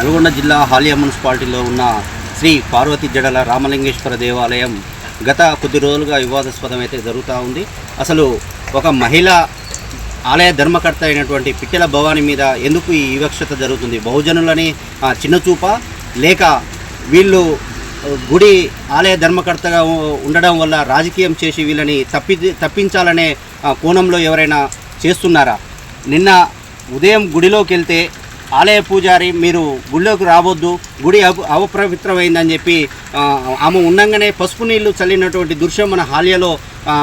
నల్గొండ జిల్లా హాలియా మున్సిపాలిటీలో ఉన్న శ్రీ పార్వతి జడల రామలింగేశ్వర దేవాలయం గత కొద్ది రోజులుగా వివాదాస్పదం అయితే జరుగుతూ ఉంది. అసలు ఒక మహిళ ఆలయ ధర్మకర్త అయినటువంటి పిట్టెల భవాని మీద ఎందుకు ఈ వివక్షత జరుగుతుంది? బహుజనులని చిన్నచూప లేక వీళ్ళు గుడి ఆలయ ధర్మకర్తగా ఉండడం వల్ల రాజకీయం చేసి వీళ్ళని తప్పించాలనే కోణంలో ఎవరైనా చేస్తున్నారా? నిన్న ఉదయం గుడిలోకి వెళ్తే ఆలయ పూజారి మీరు గుడిలోకి రావద్దు, గుడి అపవిత్రమైందని చెప్పి ఆమె ఉండంగానే పసుపు నీళ్లు చల్లినటువంటి దృశ్యం మన హాలియాలో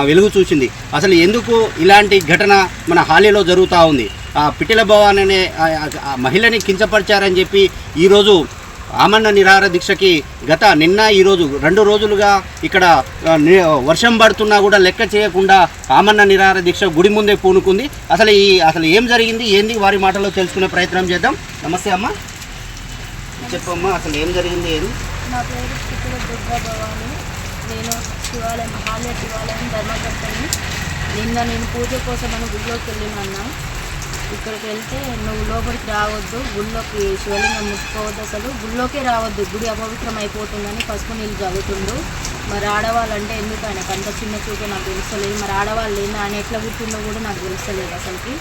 వెలుగు చూసింది. అసలు ఎందుకు ఇలాంటి ఘటన మన హాలియాలో జరుగుతూ ఉంది? పిట్టెల భవాని అనే మహిళని కించపరిచారని చెప్పి ఈరోజు ఆమరణ నిరాహార దీక్షకి నిన్న ఈరోజు 2 రోజులుగా ఇక్కడ వర్షం పడుతున్నా కూడా లెక్క చేయకుండా ఆమరణ నిరాహార దీక్ష గుడి ముందే పూనుకుంది. అసలు ఏం జరిగింది ఏంది వారి మాటలో తెలుసుకునే ప్రయత్నం చేద్దాం. నమస్తే అమ్మ, చెప్పమ్మా అసలు ఏం జరిగింది ఏది? నా పేరు పిట్టెల దుర్గా భవాని. నేను హాలియా శివాలయం ధర్మకర్తని. నిన్న నేను పూజ కోసం అని గుడిలోకి వెళ్ళినా. ఇక్కడికి వెళ్తే నువ్వు లోపలికి రావద్దు, గుడిలోకి శివలింగం ముట్టుకోవద్దు, అసలు గుడిలోకే రావద్దు, గుడి అపవిత్రం అయిపోతుందని పసుపు నీళ్ళు చదువుతుండు. మరి ఆడవాళ్ళంటే ఎందుకు ఆయనకు అంత చిన్న చూపే నాకు తెలుస్తలేదు. మరి ఆడవాళ్ళు ఏంది ఆయన ఎట్లా పుట్టిందో కూడా నాకు తెలుస్తలేదు. అసలుకి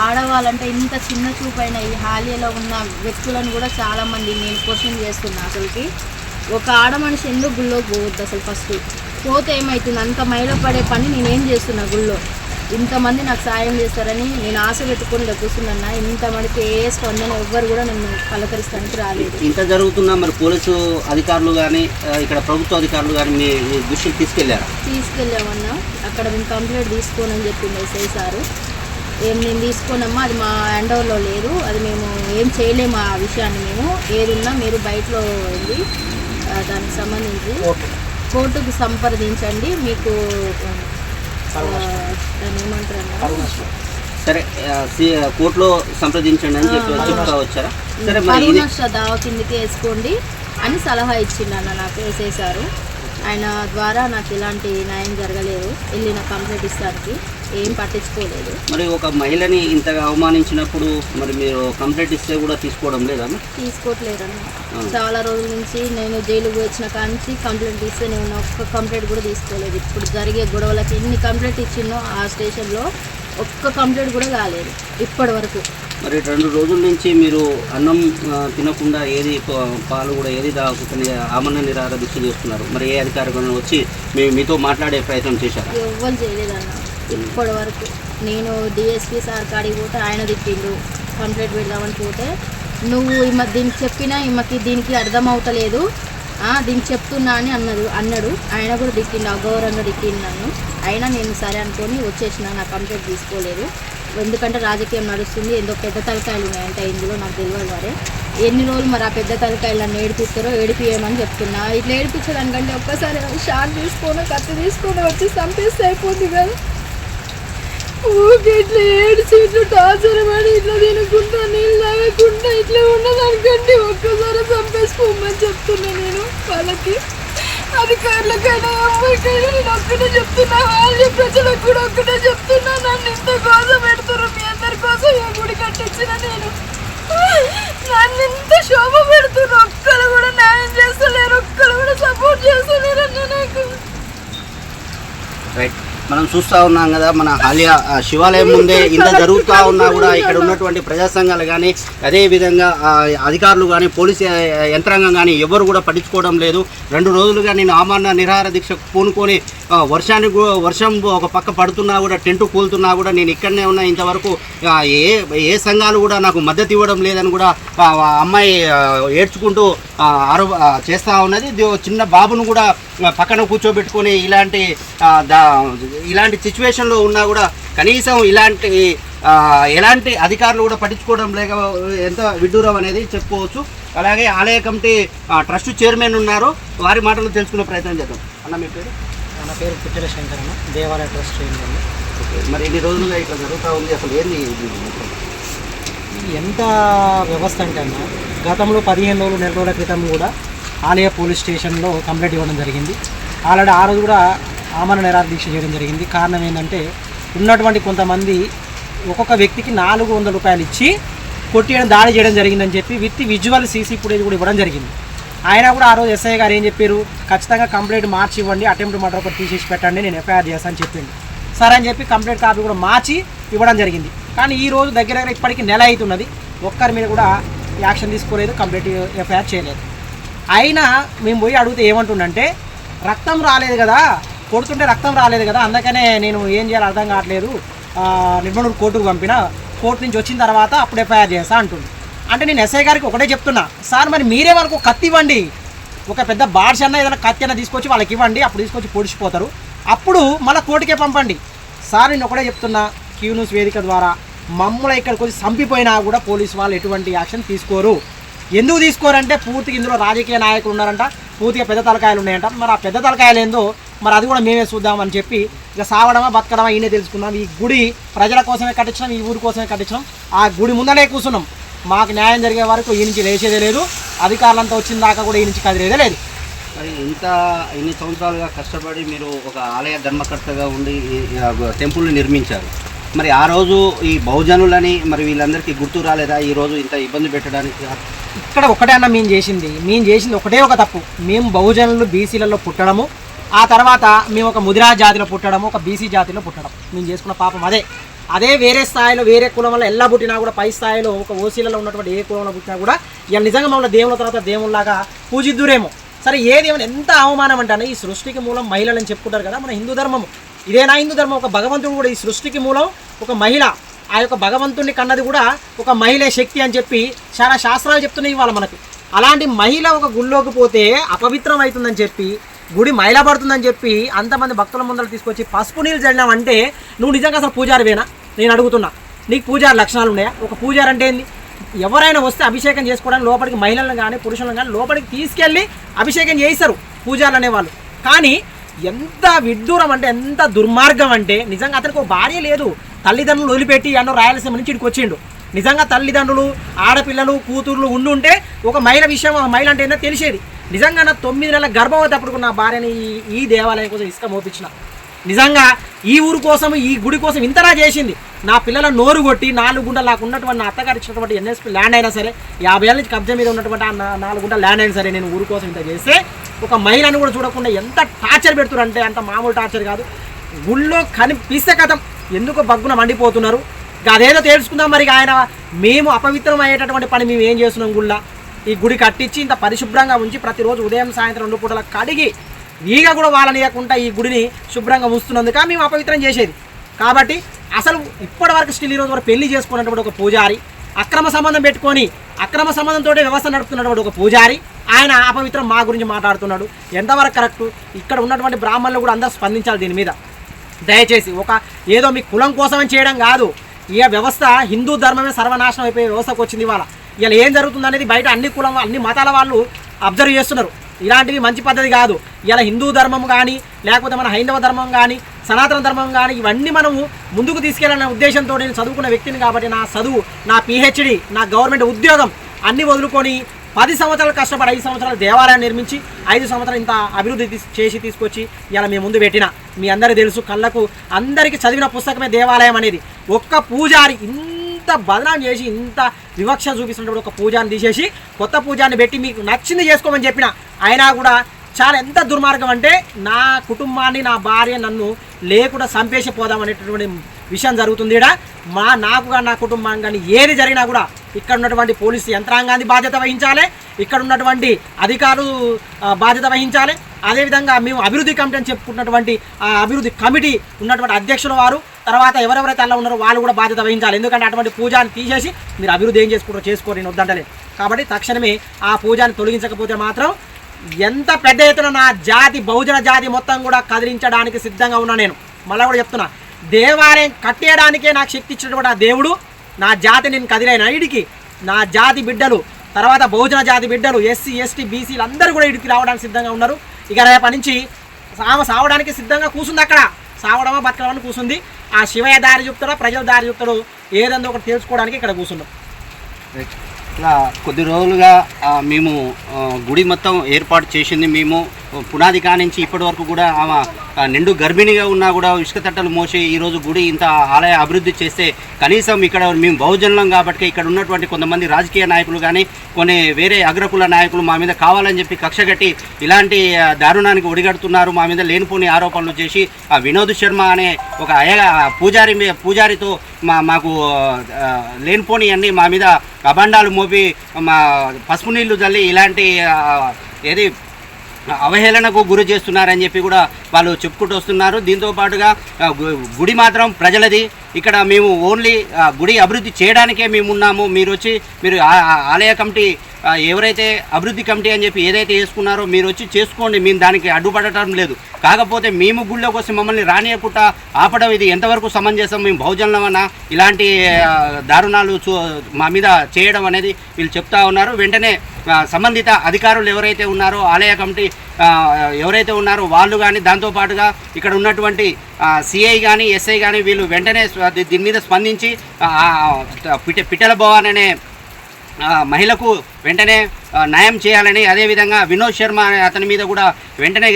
ఆడవాళ్ళంటే ఇంత చిన్న చూపైన ఈ హాలియాలో ఉన్న వ్యక్తులను కూడా చాలామంది నేను క్వశ్చన్ చేస్తున్నా. అసలుకి ఒక ఆడ మనిషి ఎందుకు గుళ్ళోకి పోవద్దు? అసలు ఫస్ట్ పోతే ఏమవుతుంది? అంత మైలో పడే పని నేనేం చేస్తున్నా గుళ్ళో? ఇంతమంది నాకు సాయం చేస్తారని నేను ఆశ పెట్టుకొని కూర్చున్నా. ఇంతమందికి ఏ స్పందన ఎవ్వరు కూడా నన్ను పలకరిస్తానికి రాలేదు. ఇంత జరుగుతున్నా మరి పోలీసు అధికారులు కానీ ఇక్కడ ప్రభుత్వ అధికారులు కానీ మీ దృష్టికి తీసుకెళ్ళామన్నా. అక్కడ మేము కంప్లైంట్ తీసుకోనని చెప్పింది ఎస్ఐ సారు. నేను తీసుకోనమ్మా, అది మా హ్యాండ్ ఓవర్లో లేదు, అది మేము ఏం చేయలేము. ఆ విషయాన్ని మేము ఏదున్నా మీరు బయటలో వెళ్ళి దానికి సంబంధించి కోర్టుకు సంప్రదించండి, మీకు సరే కోర్టులో సంప్రదించండి అని చెప్తా వచ్చారా? సరే పరువునష్ట దావా కిందకి వేసుకోండి అని సలహా ఇచ్చిండన్న నాకు వేసేసారు. ఆయన ద్వారా నాకు ఎలాంటి న్యాయం జరగలేదు. వెళ్ళిన కంప్లైంట్ ఇస్తానికి ఏం పట్టించుకోలేదు. మరి ఒక మహిళని ఇంతగా అవమానించినప్పుడు మరి మీరు కంప్లైంట్ ఇస్తే కూడా తీసుకోవడం లేదన్న? తీసుకోవట్లేదన్న. చాలా రోజుల నుంచి నేను జైలుకు వచ్చిన కాంచి కంప్లైంట్ ఇస్తే నేను ఒక్క కంప్లైంట్ కూడా తీసుకోలేదు. ఇప్పుడు జరిగే గొడవలకి ఎన్ని కంప్లైంట్ ఇచ్చినో ఆ స్టేషన్లో ఒక్క కంప్లైంట్ కూడా కాలేదు ఇప్పటి వరకు. మరి 2 రోజుల నుంచి మీరు అన్నం తినకుండా ఏది పాలు కూడా ఏది తాగకుండా ఆమరణ నిరాహార దీక్ష చేస్తున్నారు. మరి ఏ అధికారులు వచ్చి మీతో మాట్లాడే ప్రయత్నం చేశారు? ఎవ్వరు చేయలేదన్న ఇప్పటి వరకు. నేను డిఎస్పీ సార్ కాడికి పోతే ఆయన తిట్టిండు, కంప్లైంట్ పెడదామని పోతే నువ్వు దీనికి చెప్పినా దీనికి అర్థం అవుతలేదు, దీనికి చెప్తున్నా అని అన్నాడు. ఆయన కూడా తిట్టిండు, అగౌరవంగా తిట్టిండు నన్ను. అయినా నేను సరే అనుకొని వచ్చేసిన, నా కంప్లైంట్ తీసుకోలేదు. ఎందుకంటే రాజకీయం నడుస్తుంది, ఏదో పెద్ద తలకాయలు ఉన్నాయంట ఇందులో, నాకు తెలియదు. మరి ఎన్ని రోజులు మరి ఆ పెద్ద తలకాయలు నన్ను ఏడిపిస్తారో ఏడిపియమని చెప్తున్నా. ఇట్లా ఏడిపించడానికంటే ఒక్కసారి షార్ట్ తీసుకొని కత్తి తీసుకొని వచ్చి చంపేస్తే అయిపోద్ది కదా. ఊరికి ఇట్లా ఏడిచి ఇట్లా టార్చర్ పడి ఇట్లా తినకుండా నీళ్ళు తాగకుండా ఇట్లా ఉండదానికంటే ఒక్కసారి చంపేసుకోమని చెప్తున్నా నేను వాళ్ళకి, అధికారులకైనా అమ్మాయికైనా. నేను ఒక్కటే చెప్తున్నా, వాళ్ళ ప్రజలకు కూడా ఒక్కటే చెప్తున్నా, నన్ను ఇంత కోసం పెడుతున్నారు. మీ అందరి కోసం ఈ గుడి కట్టించిన నేను, నన్ను ఇంత శోభ పెడుతున్నారు. ఒక్కరు కూడా న్యాయం చేస్తలేరు, ఒక్కరు కూడా సపోర్ట్ చేస్తలేరు అన్న నాకు. రైట్, మనం చూస్తూ ఉన్నాం కదా, మన హాలియా శివాలయం ముందే ఇంత జరుగుతూ ఉన్నా కూడా ఇక్కడ ఉన్నటువంటి ప్రజా సంఘాలు కానీ అదేవిధంగా అధికారులు కానీ పోలీసు యంత్రాంగం కానీ ఎవరు కూడా పట్టించుకోవడం లేదు. 2 రోజులుగా నేను ఆమరణ నిరాహార దీక్ష పూనుకొని వర్షం ఒక పక్క పడుతున్నా కూడా, టెంటు కూలుతున్నా కూడా నేను ఇక్కడనే ఉన్నా. ఇంతవరకు ఏ సంఘాలు కూడా నాకు మద్దతు ఇవ్వడం లేదని కూడా అమ్మాయి ఏడ్చుకుంటూ చేస్తూ ఉన్నది. చిన్న బాబును కూడా పక్కన కూర్చోబెట్టుకొని ఇలాంటి సిచ్యువేషన్లో ఉన్నా కూడా కనీసం ఎలాంటి అధికారులు కూడా పట్టించుకోవడం లేక ఎంత విడ్డూరం అనేది చెప్పుకోవచ్చు. అలాగే ఆలయ కమిటీ ట్రస్ట్ చైర్మన్ ఉన్నారు, వారి మాటలు తెలుసుకునే ప్రయత్నం చేద్దాం. అన్న మీ పేరు? నా పేరు పిట్టెల శంకరన్న, దేవాలయ ట్రస్ట్ చైర్మన్. ఓకే, మరి ఎన్ని రోజులుగా ఇట్లా జరుగుతూ ఉంది? అసలు ఏంది ఎంత వ్యవస్థ అంటే అన్న, గతంలో 15 రోజులు 4 రోజుల క్రితం కూడా ఆలయ పోలీస్ స్టేషన్లో కంప్లైంట్ ఇవ్వడం జరిగింది. ఆల్రెడీ ఆ రోజు కూడా ఆమరణ నిరాహార దీక్ష చేయడం జరిగింది. కారణం ఏంటంటే ఉన్నటువంటి కొంతమంది ఒక్కొక్క వ్యక్తికి 400 రూపాయలు ఇచ్చి కొట్టేయడం దాడి చేయడం జరిగిందని చెప్పి విత్ విజువల్ సీసీ ఫుటేజ్ కూడా ఇవ్వడం జరిగింది. ఆయన కూడా ఆ రోజు ఎస్ఐ గారు ఏం చెప్పారు, ఖచ్చితంగా కంప్లైంట్ మార్చి ఇవ్వండి, అటెంప్ట్ మర్డర్ ఒకటి తీసేసి పెట్టండి, నేను ఎఫ్ఐఆర్ చేస్తాను అని చెప్పింది. సరే అని చెప్పి కంప్లైంట్ కాపీ కూడా మార్చి ఇవ్వడం జరిగింది. కానీ ఈ రోజు దగ్గర దగ్గర ఇప్పటికీ నెల అవుతున్నది, ఒక్కరి మీద కూడా యాక్షన్ తీసుకోలేదు, కంప్లైంట్ ఎఫ్ఐఆర్ చేయలేదు. అయినా మేము పోయి అడిగితే ఏమంటుండంటే, రక్తం రాలేదు కదా, కొడుతుంటే రక్తం రాలేదు కదా, అందుకనే నేను ఏం చేయాలో అర్థం కావట్లేదు, నిబంధనలు కోర్టుకు పంపిన, కోర్టు నుంచి వచ్చిన తర్వాత అప్పుడు ఎఫ్ఐఆర్ చేస్తా అంటుంది. అంటే నేను ఎస్ఐ గారికి ఒకటే చెప్తున్నా, సార్ మరి మీరే వాళ్ళకు కత్తి ఇవ్వండి, ఒక పెద్ద బాడ్స్ అన్న ఏదైనా కత్తి అన్న తీసుకొచ్చి వాళ్ళకి ఇవ్వండి, అప్పుడు తీసుకొచ్చి పొడిచిపోతారు, అప్పుడు మళ్ళీ కోర్టుకే పంపండి. సార్ నేను ఒకటే చెప్తున్నా, క్యూ న్యూస్ వేదిక ద్వారా మమ్మల్ని ఇక్కడికి వచ్చి చంపిపోయినా కూడా పోలీసు వాళ్ళు ఎటువంటి యాక్షన్ తీసుకోరు. ఎందుకు తీసుకోరంటే పూర్తిగా ఇందులో రాజకీయ నాయకులు ఉన్నారంట, పూర్తిగా పెద్ద తలకాయలు ఉన్నాయంట. మరి ఆ పెద్ద తలకాయలు ఏందో మరి అది కూడా మేమే చూద్దామని చెప్పి ఇక సావడమా బతకడమా ఈయనే తెలుసుకున్నాం. ఈ గుడి ప్రజల కోసమే కట్టించినాం, ఈ ఊరి కోసమే కట్టించినాం, ఆ గుడి ముందనే కూర్చున్నాం. మాకు న్యాయం జరిగే వరకు ఈ నుంచి లేచేదే లేదు, అధికారులంతా వచ్చిన దాకా కూడా ఈ నుంచి కదిలేదే లేదు. మరి ఇన్ని సంవత్సరాలుగా కష్టపడి మీరు ఒక ఆలయ ధర్మకర్తగా ఉండి టెంపుల్ని నిర్మించారు. మరి ఆ రోజు ఈ బహుజనులని మరి వీళ్ళందరికీ గుర్తు రాలేదా ఈ రోజు ఇంత ఇబ్బంది పెట్టడానికి? ఇక్కడ ఒకటే అన్న మేము చేసింది ఒకటే ఒక తప్పు. మేము బహుజనులు బీసీలలో పుట్టడము, ఆ తర్వాత మేము ఒక ముదిరా జాతిలో పుట్టడము, ఒక బీసీ జాతిలో పుట్టడం మేము చేసుకున్న పాపం అదే వేరే స్థాయిలో వేరే కులం వల్ల ఎలా పుట్టినా కూడా పై స్థాయిలో ఒక ఓసీలలో ఉన్నటువంటి ఏ కులంలో పుట్టినా కూడా ఇలా నిజంగా మమ్మల్ని దేవుళ్ళ తర్వాత దేవుళ్ళలాగా పూజిద్దురేమో. సరే ఏది ఏమైనా ఎంత అవమానం అంటానే, ఈ సృష్టికి మూలం మహిళలని చెప్పుకుంటారు కదా మన హిందూ ధర్మము. ఇదేనా హిందూ ధర్మం? ఒక భగవంతుడు కూడా ఈ సృష్టికి మూలం ఒక మహిళ, ఆ యొక్క భగవంతుడిని కన్నది కూడా ఒక మహిళే శక్తి అని చెప్పి చాలా శాస్త్రాలు చెప్తున్నాయి ఇవాళ మనకు. అలాంటి మహిళ ఒక గుళ్ళోకి పోతే అపవిత్రం అవుతుందని చెప్పి, గుడి మైలపడుతుందని చెప్పి అంతమంది భక్తుల ముందర తీసుకొచ్చి పసుపు నీళ్ళు చల్లినావంటే నువ్వు నిజంగా అసలు పూజారివేనా? నేను అడుగుతున్నా, నీకు పూజారి లక్షణాలు ఉన్నాయా? ఒక పూజారి అంటే ఏంది? ఎవరైనా వస్తే అభిషేకం చేసుకోవడానికి లోపలికి మహిళలను కానీ పురుషులను కానీ లోపలికి తీసుకెళ్ళి అభిషేకం చేయిస్తారు పూజారులు అనేవాళ్ళు. కానీ ఎంత విడ్డూరం అంటే, ఎంత దుర్మార్గం అంటే, నిజంగా అతనికి ఒక భార్య లేదు, తల్లిదండ్రులు వదిలిపెట్టి అన్న రాయలసీమ నుంచి ఇక్కడికి వచ్చిండు. నిజంగా తల్లిదండ్రులు ఆడపిల్లలు కూతుర్లు ఉండుంటే ఒక మహిళ విషయం, ఒక మహిళ అంటే ఏంటో తెలిసేది. నిజంగా నా 9 నెలల గర్భవతి అప్పుడు నా భార్యని ఈ దేవాలయం కోసం ఇసుక మోపించిన. నిజంగా ఈ ఊరు కోసం ఈ గుడి కోసం ఇంతలా చేసింది. నా పిల్లల నోరు కొట్టి 4 గుంటలు నాకు ఉన్నటువంటి నా అత్తగారు ఇచ్చినటువంటి ఎన్ఎస్పీ ల్యాండ్ అయినా సరే, 50 ఏళ్ళ నుంచి కబ్జా మీద ఉన్నటువంటి 4 గుంటల ల్యాండ్ అయినా సరే నేను ఊరు కోసం ఇంత చేస్తే ఒక మహిళను కూడా చూడకుండా ఎంత టార్చర్ పెడుతున్నారంటే అంత మామూలు టార్చర్ కాదు. గుళ్ళో కనిపిస్తే కథం ఎందుకు బగ్గున మండిపోతున్నారు. అదేదో తెలుసుకుందాం. మరి ఆయన మేము అపవిత్రం అయ్యేటటువంటి పని మేము ఏం చేస్తున్నాం? గుళ్ళ ఈ గుడి కట్టించి ఇంత పరిశుభ్రంగా ఉంచి ప్రతిరోజు ఉదయం సాయంత్రం 2 పూటల కడిగి ఈగ కూడా వాళ్ళనియకుండా ఈ గుడిని శుభ్రంగా ఉంచుతున్నందుక మేము అపవిత్రం చేసేది. కాబట్టి అసలు ఇప్పటి వరకు స్టిల్ ఈరోజు వరకు పెళ్లి చేసుకున్నటువంటి ఒక పూజారి, అక్రమ సంబంధం పెట్టుకొని అక్రమ సంబంధంతో వ్యవస్థ నడుపుతున్నటువంటి ఒక పూజారి, ఆయన అపవిత్రం మా గురించి మాట్లాడుతున్నాడు. ఎంతవరకు కరెక్టు? ఇక్కడ ఉన్నటువంటి బ్రాహ్మణులు కూడా అందరూ స్పందించాలి దీని మీద. దయచేసి ఒక ఏదో మీ కులం కోసమని చేయడం కాదు. ఈ వ్యవస్థ హిందూ ధర్మమే సర్వనాశనం అయిపోయే వ్యవస్థకు వచ్చింది ఇవాళ. ఇలా ఏం జరుగుతుంది అనేది బయట అన్ని కులం అన్ని మతాల వాళ్ళు అబ్జర్వ్ చేస్తున్నారు. ఇలాంటివి మంచి పద్ధతి కాదు. ఇలా హిందూ ధర్మం కానీ లేకపోతే మన హైందవ ధర్మం కానీ సనాతన ధర్మం కానీ ఇవన్నీ మనము ముందుకు తీసుకెళ్లాలనే ఉద్దేశంతో నేను చదువుకున్న వ్యక్తిని కాబట్టి నా చదువు, నా పిహెచ్డి, నా గవర్నమెంట్ ఉద్యోగం అన్నీ వదులుకొని 10 సంవత్సరాలు కష్టపడి 5 సంవత్సరాలు దేవాలయాన్ని నిర్మించి 5 సంవత్సరాలు ఇంత అభివృద్ధి చేసి తీసుకొచ్చి ఇలా మేము ముందు పెట్టిన మీ అందరికీ తెలుసు. కళ్ళకు అందరికీ చదివిన పుస్తకమే దేవాలయం అనేది. ఒక్క పూజారి ఇంత బదనాం చేసి ఇంత వివక్ష చూపిస్తున్నప్పుడు ఒక పూజాన్ని తీసేసి కొత్త పూజాన్ని పెట్టి మీకు నచ్చింది చేసుకోమని చెప్పిన అయినా కూడా చాలా ఎంత దుర్మార్గం అంటే నా కుటుంబాన్ని నా భార్య నన్ను లేకుండా చంపేసి పోదాం అనేటటువంటి విషయం జరుగుతుంది. నాకు కానీ నా కుటుంబానికి కానీ ఏది జరిగినా కూడా ఇక్కడ ఉన్నటువంటి పోలీసు యంత్రాంగాన్ని బాధ్యత వహించాలి, ఇక్కడ ఉన్నటువంటి అధికారులు బాధ్యత వహించాలి. అదేవిధంగా మేము అభివృద్ధి కమిటీ అని చెప్పుకున్నటువంటి ఆ అభివృద్ధి కమిటీ ఉన్నటువంటి అధ్యక్షుల వారు తర్వాత ఎవరెవరైతే అలా ఉన్నారో వాళ్ళు కూడా బాధ్యత వహించాలి. ఎందుకంటే అటువంటి పూజాన్ని తీసేసి మీరు అభివృద్ధి ఏం చేసుకుంటారో చేసుకోరు, నేను వద్దంటలే. కాబట్టి తక్షణమే ఆ పూజాన్ని తొలగించకపోతే మాత్రం ఎంత పెద్ద ఎత్తున నా జాతి బహుజన జాతి మొత్తం కూడా కదిలించడానికి సిద్ధంగా ఉన్నా. నేను మళ్ళీ కూడా చెప్తున్నా, దేవాలయం కట్టేయడానికే నాకు శక్తి ఇచ్చినటువంటి ఆ దేవుడు నా జాతి నేను కదిలైన ఇడికి నా జాతి బిడ్డలు తర్వాత బహుజన జాతి బిడ్డలు ఎస్సీ ఎస్టీ బీసీలు అందరూ కూడా ఇడికి రావడానికి సిద్ధంగా ఉన్నారు. ఇక రేపటి నుంచి సావడానికి సిద్ధంగా కూర్చుంది. అక్కడ సావడమా బతకడమని కూర్చుంది. ఆ శివయ్య దారి చెప్తాడో ప్రజల దారి చెప్తాడో ఏదందో ఒకటి తెలుసుకోవడానికి ఇక్కడ కూర్చున్నాం. ఇలా కొద్ది రోజులుగా మేము గుడి మొత్తం ఏర్పాటు చేసింది మేము పునాది కానించి ఇప్పటి వరకు కూడా ఆమె నిండు గర్భిణిగా ఉన్నా కూడా ఇసుక తట్టలు మోసి ఈరోజు గుడి ఇంత ఆలయ అభివృద్ధి చేస్తే కనీసం ఇక్కడ మేము బహుజనులం కాబట్టి ఇక్కడ ఉన్నటువంటి కొంతమంది రాజకీయ నాయకులు కానీ కొన్ని వేరే అగ్రకుల నాయకులు మా మీద కావాలని చెప్పి కక్షగట్టి ఇలాంటి దారుణానికి ఒడిగడుతున్నారు. మా మీద లేనిపోని ఆరోపణలు చేసి ఆ వినోద్ శర్మ అనే ఒక పూజారితో మాకు లేనిపోని అన్నీ మా మీద అబండాలు మోపి మా పసుపు నీళ్లు చల్లి ఇలాంటి ఏది అవహేళనకు గురి చేస్తున్నారని చెప్పి కూడా వాళ్ళు చెప్పుకుంటూ వస్తున్నారు. దీంతో పాటుగా గుడి మాత్రం ప్రజలది. ఇక్కడ మేము ఓన్లీ గుడి అభివృద్ధి చేయడానికే మేము ఉన్నాము. మీరు వచ్చి మీరు ఆలయ కమిటీ ఎవరైతే అభివృద్ధి కమిటీ అని చెప్పి ఏదైతే వేసుకున్నారో మీరు వచ్చి చేసుకోండి, మేము దానికి అడ్డుపడటం లేదు. కాకపోతే మేము గుళ్ళోకి వస్తే మమ్మల్ని రానియకుండా ఆపడం ఇది ఎంతవరకు సమంజసం? మేము బహుజనులమన్నా ఇలాంటి దారుణాలు మా మీద చేయడం అనేది వీళ్ళు చెప్తా ఉన్నారు. వెంటనే సంబంధిత అధికారులు ఎవరైతే ఉన్నారో ఆలయ కమిటీ ఎవరైతే ఉన్నారో వాళ్ళు కానీ దాంతోపాటుగా ఇక్కడ ఉన్నటువంటి సిఐ కానీ ఎస్ఐ కానీ వీళ్ళు వెంటనే దీని మీద స్పందించి పిట్టల భవాన్ అనే మహిళకు వెంటనే న్యాయం చేయాలని, అదేవిధంగా వినోద్ శర్మ అనే అతని మీద కూడా వెంటనే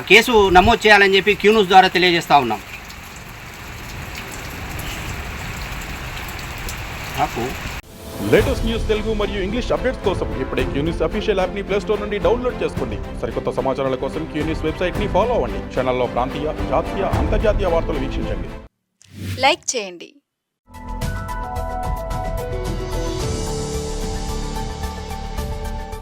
కేసు నమోదు చేయాలని చెప్పి క్యూ న్యూస్ ద్వారా తెలియజేస్తూ ఉన్నాం. లేటెస్ట్ న్యూస్ తెలుగు మరియు ఇంగ్లీష్ అప్డేట్స్ కోసం ఇప్పుడే క్యూ న్యూస్ అఫీషియల్ యాప్ ని ప్లే స్టోర్ నుండి డౌన్లోడ్ చేసుకోండి. సరికొత్త సమాచారాల కోసం క్యూ న్యూస్ వెబ్సైట్ ని ఫాలో అవ్వండి. ఛానల్లో ప్రాంతీయ, జాతీయ, అంతర్జాతీయ వార్తలు వీక్షించండి. లైక్ చేయండి.